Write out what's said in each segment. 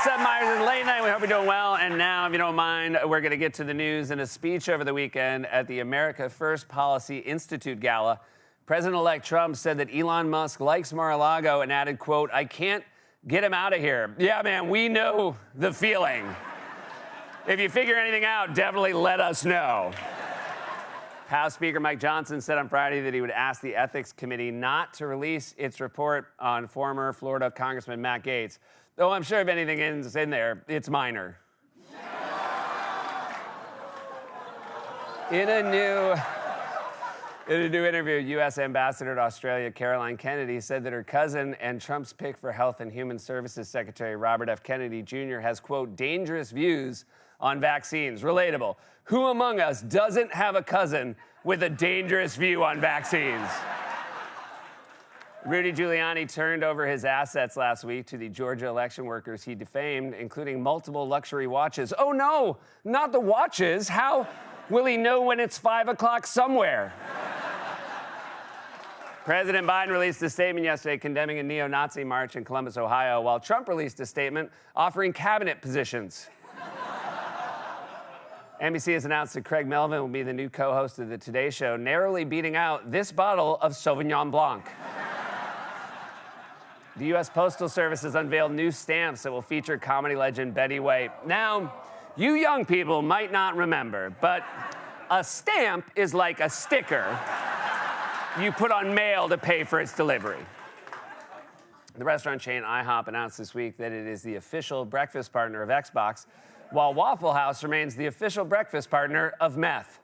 Seth Meyers is Late Night. We hope you're doing well. And now, if you don't mind, we're going to get to the news. In a speech over the weekend at the America First Policy Institute Gala, President-elect Trump said that Elon Musk likes Mar-a-Lago and added, quote, "I can't get him out of here." Yeah, man, we know the feeling. If you figure anything out, definitely let us know. House Speaker Mike Johnson said on Friday that he would ask the Ethics Committee not to release its report on former Florida Congressman Matt Gaetz. Though I'm sure if anything is in there, it's minor. In a new interview, U.S. Ambassador to Australia Caroline Kennedy said that her cousin and Trump's pick for Health and Human Services Secretary Robert F. Kennedy Jr. has, quote, dangerous views on vaccines. Relatable. Who among us doesn't have a cousin with a dangerous view on vaccines? Rudy Giuliani turned over his assets last week to the Georgia election workers he defamed, including multiple luxury watches. Oh, no, not the watches. How will he know when it's 5 o'clock somewhere? President Biden released a statement yesterday condemning a neo-Nazi march in Columbus, Ohio, while Trump released a statement offering cabinet positions. NBC has announced that Craig Melvin will be the new co-host of the Today Show, narrowly beating out this bottle of Sauvignon Blanc. The U.S. Postal Service has unveiled new stamps that will feature comedy legend Betty White. Now, you young people might not remember, but a stamp is like a sticker you put on mail to pay for its delivery. The restaurant chain IHOP announced this week that it is the official breakfast partner of Xbox, while Waffle House remains the official breakfast partner of meth.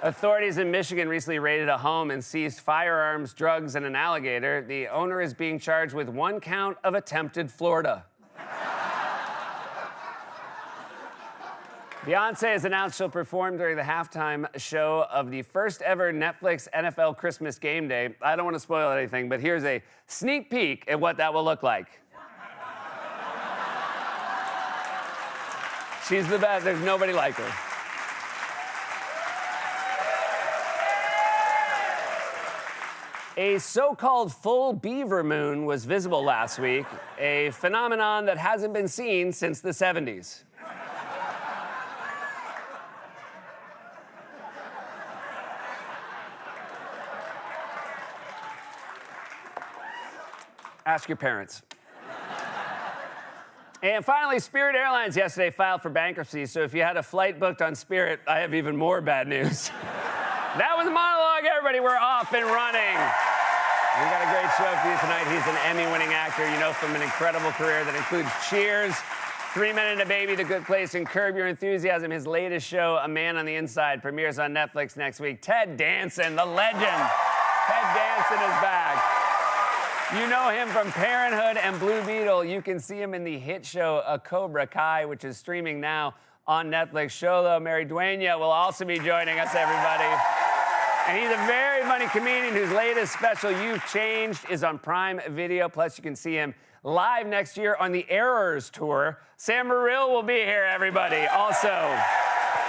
Authorities in Michigan recently raided a home and seized firearms, drugs, and an alligator. The owner is being charged with 1 count of attempted Florida. Beyoncé has announced she'll perform during the halftime show of the first ever Netflix NFL Christmas Game Day. I don't want to spoil anything, but here's a sneak peek at what that will look like. She's the best. There's nobody like her. A so-called full beaver moon was visible last week, a phenomenon that hasn't been seen since the 70s. Ask your parents. And finally, Spirit Airlines yesterday filed for bankruptcy, so if you had a flight booked on Spirit, I have even more bad news. That was a monologue, everybody. We're off and running. We got a great show for you tonight. He's an Emmy-winning actor, you know, from an incredible career that includes Cheers, 3 Men and a Baby, The Good Place, and Curb Your Enthusiasm. His latest show, A Man on the Inside, premieres on Netflix next week. Ted Danson, the legend. Ted Danson is back. You know him from Parenthood and Blue Beetle. You can see him in the hit show Cobra Kai, which is streaming now on Netflix. Xolo Maridueña will also be joining us, everybody. And he's a very funny comedian whose latest special, You've Changed, is on Prime Video. Plus, you can see him live next year on the Errors Tour. Sam Morril will be here, everybody. Also,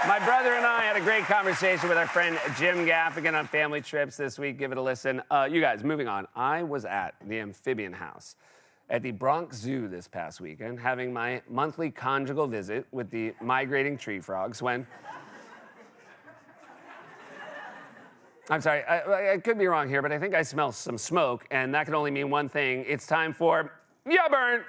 my brother and I had a great conversation with our friend Jim Gaffigan on family trips this week. Give it a listen. You guys, moving on. I was at the Amphibian House at the Bronx Zoo this past weekend, having my monthly conjugal visit with the migrating tree frogs when... I'm sorry, I could be wrong here, but I think I smell some smoke, and that can only mean one thing. It's time for... Yeah, Burn!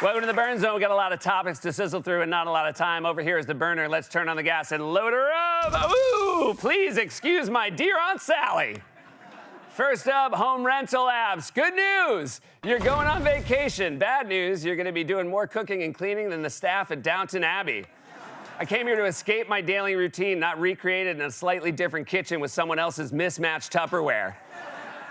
Welcome to the Burn Zone. We got a lot of topics to sizzle through and not a lot of time. Over here is the burner. Let's turn on the gas and load her up. Ooh, please excuse my dear Aunt Sally. First up, home rental apps. Good news, you're going on vacation. Bad news, you're going to be doing more cooking and cleaning than the staff at Downton Abbey. I came here to escape my daily routine, not recreate it in a slightly different kitchen with someone else's mismatched Tupperware.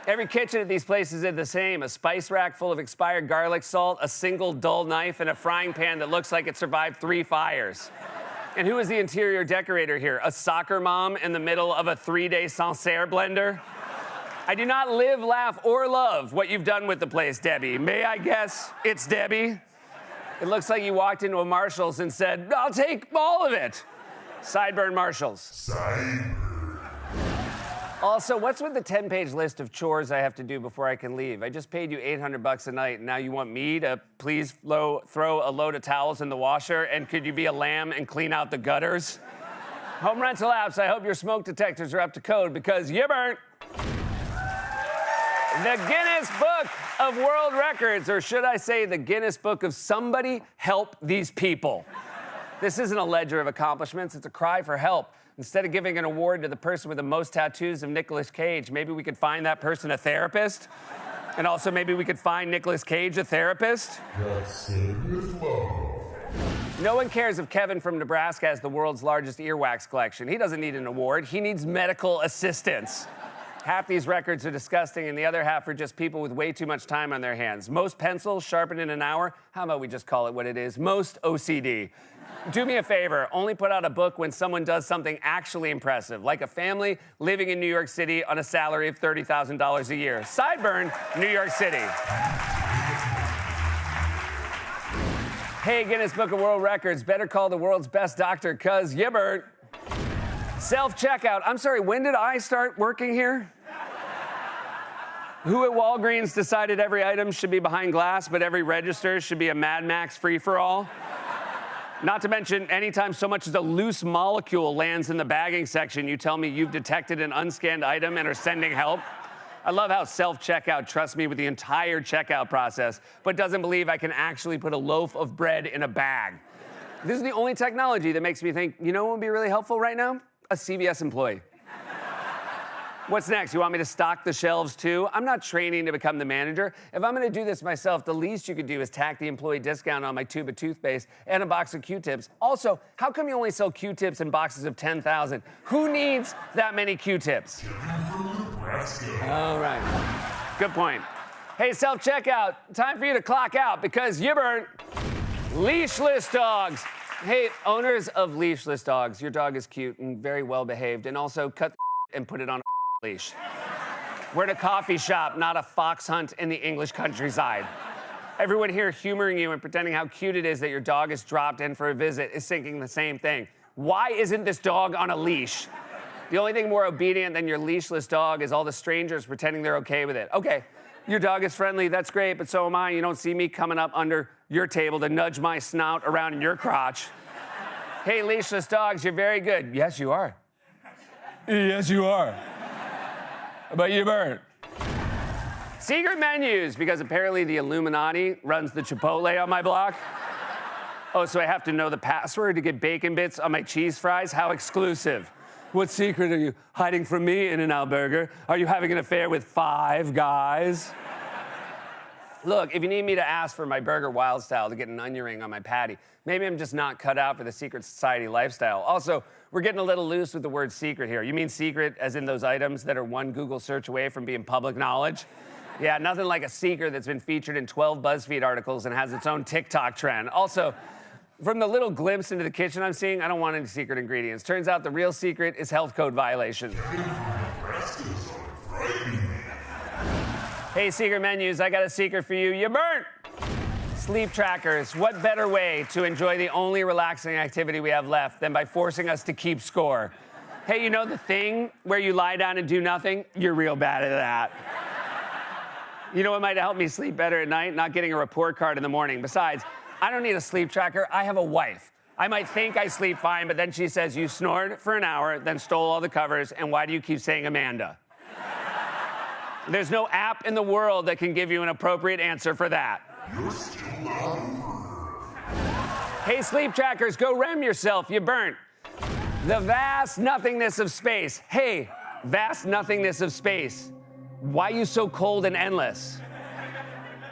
Every kitchen at these places is the same. A spice rack full of expired garlic salt, a single dull knife, and a frying pan that looks like it survived 3 fires. And who is the interior decorator here? A soccer mom in the middle of a 3-day Sancerre blender? I do not live, laugh, or love what you've done with the place, Debbie. May I guess it's Debbie? It looks like you walked into a Marshall's and said, I'll take all of it. Sideburn Marshalls. Sideburn. Also, what's with the 10-page list of chores I have to do before I can leave? I just paid you $800 a night, and now you want me to please throw a load of towels in the washer, and could you be a lamb and clean out the gutters? Home rental apps, I hope your smoke detectors are up to code because you burnt. The Guinness Book of World Records, or should I say the Guinness Book of Somebody Help These People. This isn't a ledger of accomplishments, it's a cry for help. Instead of giving an award to the person with the most tattoos of Nicolas Cage, maybe we could find that person a therapist. And also maybe we could find Nicolas Cage a therapist. No one cares if Kevin from Nebraska has the world's largest earwax collection. He doesn't need an award, he needs medical assistance. Half these records are disgusting, and the other half are just people with way too much time on their hands. Most pencils sharpened in an hour. How about we just call it what it is? Most OCD. Do me a favor, only put out a book when someone does something actually impressive, like a family living in New York City on a salary of $30,000 a year. Sideburn, New York City. Hey, Guinness Book of World Records, better call the world's best doctor, cuz you burnt. Self-checkout. I'm sorry, when did I start working here? Who at Walgreens decided every item should be behind glass, but every register should be a Mad Max free-for-all? Not to mention, anytime so much as a loose molecule lands in the bagging section, you tell me you've detected an unscanned item and are sending help. I love how self-checkout trusts me with the entire checkout process, but doesn't believe I can actually put a loaf of bread in a bag. This is the only technology that makes me think, you know what would be really helpful right now? A CVS employee. What's next? You want me to stock the shelves too? I'm not training to become the manager. If I'm gonna do this myself, the least you could do is tack the employee discount on my tube of toothpaste and a box of Q-tips. Also, how come you only sell Q-tips in boxes of 10,000? Who needs that many Q-tips? All right. Good point. Hey, self-checkout, time for you to clock out because you burnt. Leashless dogs. Hey, owners of leashless dogs, your dog is cute and very well behaved, and also cut the and put it on a leash. We're in a coffee shop, not a fox hunt in the English countryside. Everyone here humoring you and pretending how cute it is that your dog is dropped in for a visit is thinking the same thing. Why isn't this dog on a leash? The only thing more obedient than your leashless dog is all the strangers pretending they're okay with it. Okay, your dog is friendly, that's great, but so am I. You don't see me coming up under your table to nudge my snout around in your crotch. Hey, leashless dogs, you're very good. Yes, you are. Yes, you are. But you burnt. Secret menus, because apparently the Illuminati runs the Chipotle on my block. Oh, so I have to know the password to get bacon bits on my cheese fries? How exclusive. What secret are you hiding from me, In-N-Out Burger? Are you having an affair with Five Guys? Look, if you need me to ask for my burger wild style to get an onion ring on my patty, maybe I'm just not cut out for the secret society lifestyle. Also, we're getting a little loose with the word secret here. You mean secret as in those items that are one Google search away from being public knowledge? Yeah, nothing like a secret that's been featured in 12 BuzzFeed articles and has its own TikTok trend. Also, from the little glimpse into the kitchen I'm seeing, I don't want any secret ingredients. Turns out the real secret is health code violations. Hey, secret menus, I got a secret for you. You burnt! Sleep trackers. What better way to enjoy the only relaxing activity we have left than by forcing us to keep score? Hey, you know the thing where you lie down and do nothing? You're real bad at that. You know what might help me sleep better at night? Not getting a report card in the morning. Besides, I don't need a sleep tracker. I have a wife. I might think I sleep fine, but then she says, you snored for an hour, then stole all the covers, and why do you keep saying Amanda? There's no app in the world that can give you an appropriate answer for that. You're still not over. Hey, sleep trackers, go REM yourself. You burnt. The vast nothingness of space. Hey, vast nothingness of space. Why you so cold and endless?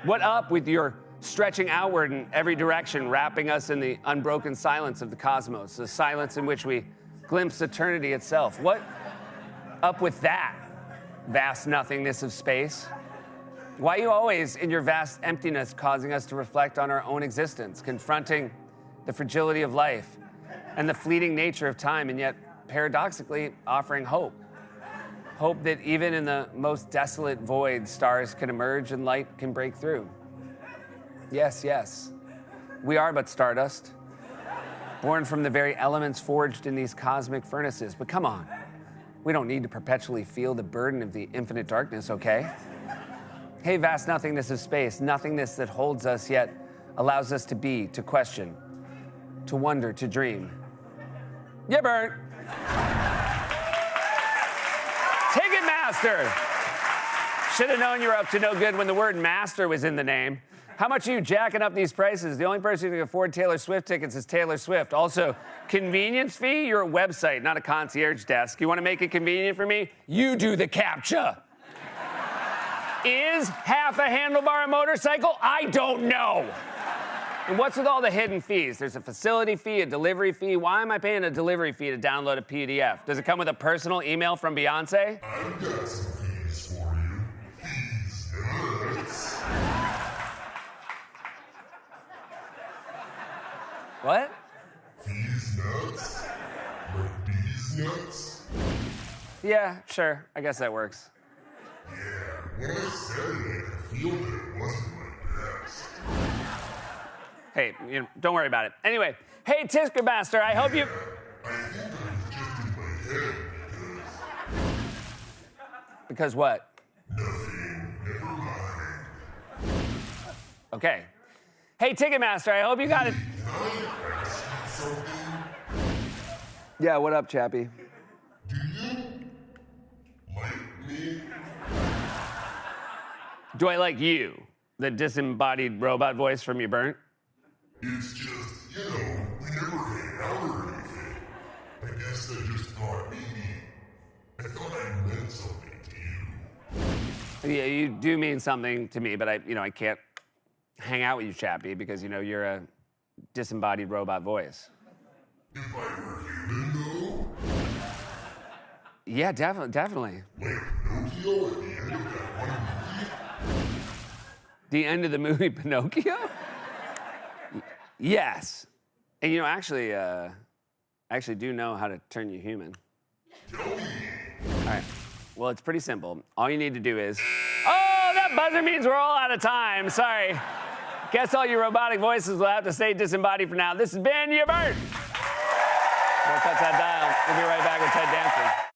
What up with your stretching outward in every direction, wrapping us in the unbroken silence of the cosmos, the silence in which we glimpse eternity itself? What up with that? Vast nothingness of space. Why are you always, in your vast emptiness, causing us to reflect on our own existence, confronting the fragility of life and the fleeting nature of time, and yet, paradoxically, offering hope? Hope that even in the most desolate void, stars can emerge and light can break through. Yes, yes, we are but stardust, born from the very elements forged in these cosmic furnaces. But come on, We don't need to perpetually feel the burden of the infinite darkness, okay? Hey, vast nothingness of space, nothingness that holds us yet allows us to be, to question, to wonder, to dream. Yeah, Bert. Ticketmaster. Should have known you were up to no good when the word master was in the name. How much are you jacking up these prices? The only person who can afford Taylor Swift tickets is Taylor Swift. Also, convenience fee? You're a website, not a concierge desk. You want to make it convenient for me? You do the CAPTCHA. Is half a handlebar a motorcycle? I don't know. And what's with all the hidden fees? There's a facility fee, a delivery fee. Why am I paying a delivery fee to download a PDF? Does it come with a personal email from Beyonce? I've got some fees for you. Fees nuts. What? Fees nuts? Like bees nuts? Yeah, sure. I guess that works. Yeah, when I said it, I could feel that it wasn't my best. Hey, don't worry about it. Anyway, hey, Ticketmaster, I hope you... I think it was just in my head Because what? nothing, never mind. Okay. Hey, Ticketmaster, I hope you got it. Can I ask you something? Yeah, what up, Chappie? Do you like me? Do I like you? The disembodied robot voice from your burnt? It's just, we never hang out or anything. I guess I just thought maybe, I thought I meant something to you. Yeah, you do mean something to me, but I can't hang out with you, Chappie, because, you're a disembodied robot voice. If I were human, though? Yeah, definitely. Like Pinocchio at the end of that one movie? The end of the movie Pinocchio? Yes. And actually, I actually do know how to turn you human. Tell me. All right. Well, it's pretty simple. All you need to do is... Oh, that buzzer means we're all out of time. Sorry. Guess all your robotic voices will have to stay disembodied for now. This has been your Bert. Don't touch that dial. We'll be right back with Ted Danson.